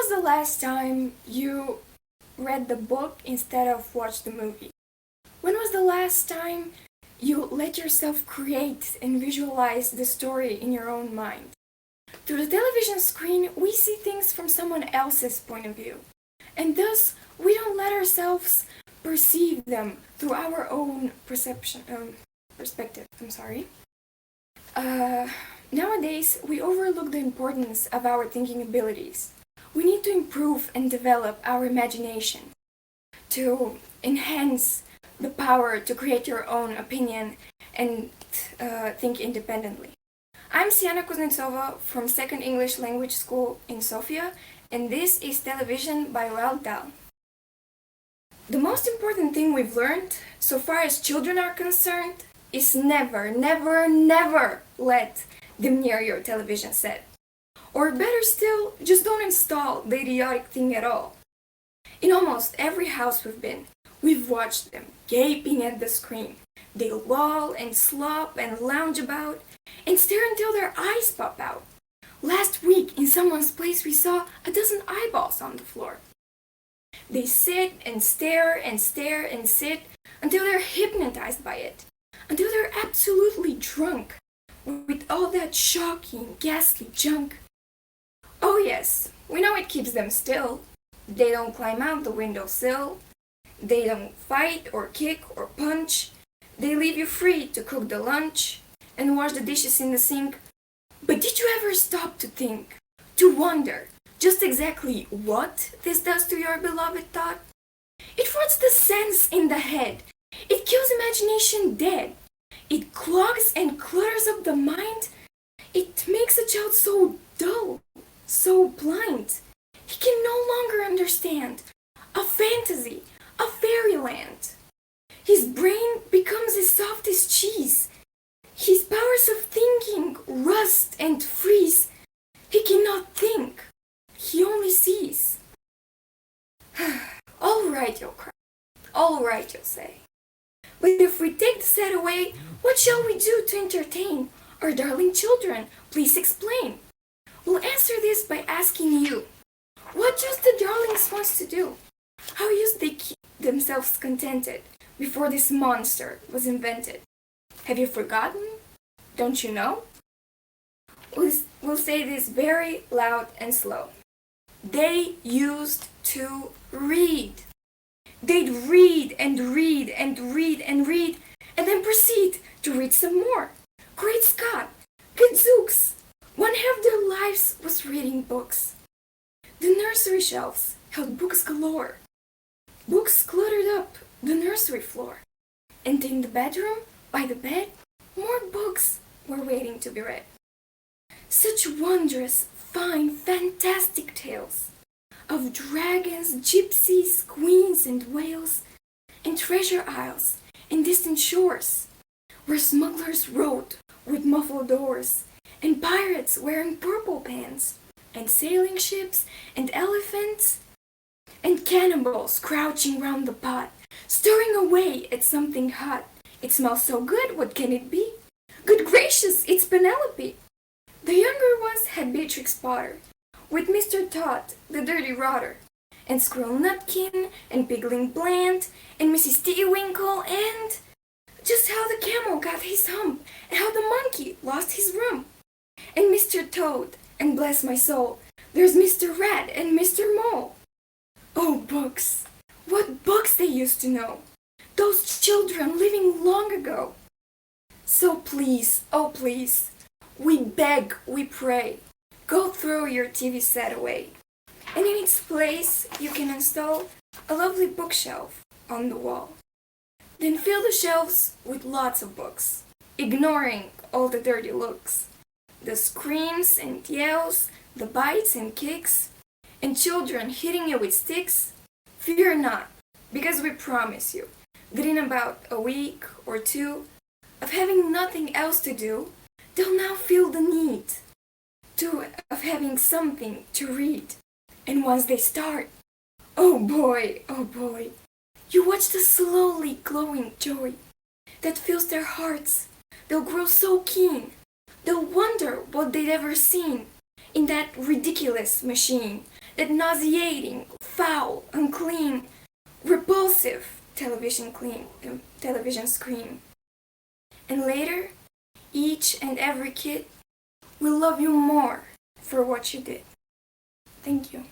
was the last time you read the book instead of watched the movie? When was the last time you let yourself create and visualize the story in your own mind? Through the television screen, we see things from someone else's point of view, and thus we don't let ourselves perceive them through our own perspective. Nowadays, we overlook the importance of our thinking abilities. We need to improve and develop our imagination to enhance the power to create your own opinion and think independently. I'm Siana Kuznetsova from 2nd English Language School in Sofia, and this is Television by Roald Dahl. The most important thing we've learned, so far as children are concerned, is never, never, never let them near your television set. Or better still, just don't install the idiotic thing at all. In almost every house we've been, we've watched them gaping at the screen. They loll and slop and lounge about and stare until their eyes pop out. Last week, in someone's place, we saw a dozen eyeballs on the floor. They sit and stare and stare and sit until they're hypnotized by it, until they're absolutely drunk with all that shocking, ghastly junk. Oh yes, we know it keeps them still. They don't climb out the windowsill. They don't fight or kick or punch. They leave you free to cook the lunch and wash the dishes in the sink. But did you ever stop to think, to wonder just exactly what this does to your beloved thought? It rots the sense in the head. It kills imagination dead. It clogs and clutters up the mind. It makes a child so dull, so blind. He can no longer understand a fantasy, a fairyland. His brain becomes as soft as cheese. His powers of thinking rust and freeze. He cannot think. He only sees. All right, you'll cry. All right, you'll say. But if we take the set away, what shall we do to entertain our darling children? Please explain. We'll answer this by asking you. What used the darlings wants to do? How used they keep themselves contented before this monster was invented? Have you forgotten? Don't you know? We'll say this very loud and slow. They used to read. They'd read and read and read and read, and then proceed to read some more. Great Scott! Gadzooks! One half their lives was reading books. The nursery shelves held books galore. Books cluttered up the nursery floor. And in the bedroom, by the bed, more books were waiting to be read. Such wondrous, fine, fantastic tales of dragons, gypsies, queens and whales, and treasure isles and distant shores, where smugglers rode with muffled doors, and pirates wearing purple pants, and sailing ships and elephants, and cannibals crouching round the pot, stirring away at something hot. It smells so good, what can it be? Good gracious, it's Penelope! The younger ones had Beatrix Potter, with Mr. Todd, the dirty rotter, and Squirrel Nutkin, and Pigling Bland, and Mrs. Tiggywinkle, and just how the camel got his hump, and how the monkey lost his rump, and Mr. Toad, and bless my soul, there's Mr. Rat and Mr. Mole. Oh, books! What books they used to know! Those children living long ago! So please, oh please, we beg, we pray, go throw your TV set away, and in its place you can install a lovely bookshelf on the wall. Then fill the shelves with lots of books, ignoring all the dirty looks, the screams and yells, the bites and kicks, and children hitting you with sticks. Fear not, because we promise you that in about a week or two of having nothing else to do, they'll now feel the need of having something to read. And once they start, oh boy, you watch the slowly glowing joy that fills their hearts. They'll grow so keen, they'll wonder what they'd ever seen in that ridiculous machine that nauseating, foul, unclean, repulsive television screen. And later, each and every kid will love you more for what you did. Thank you.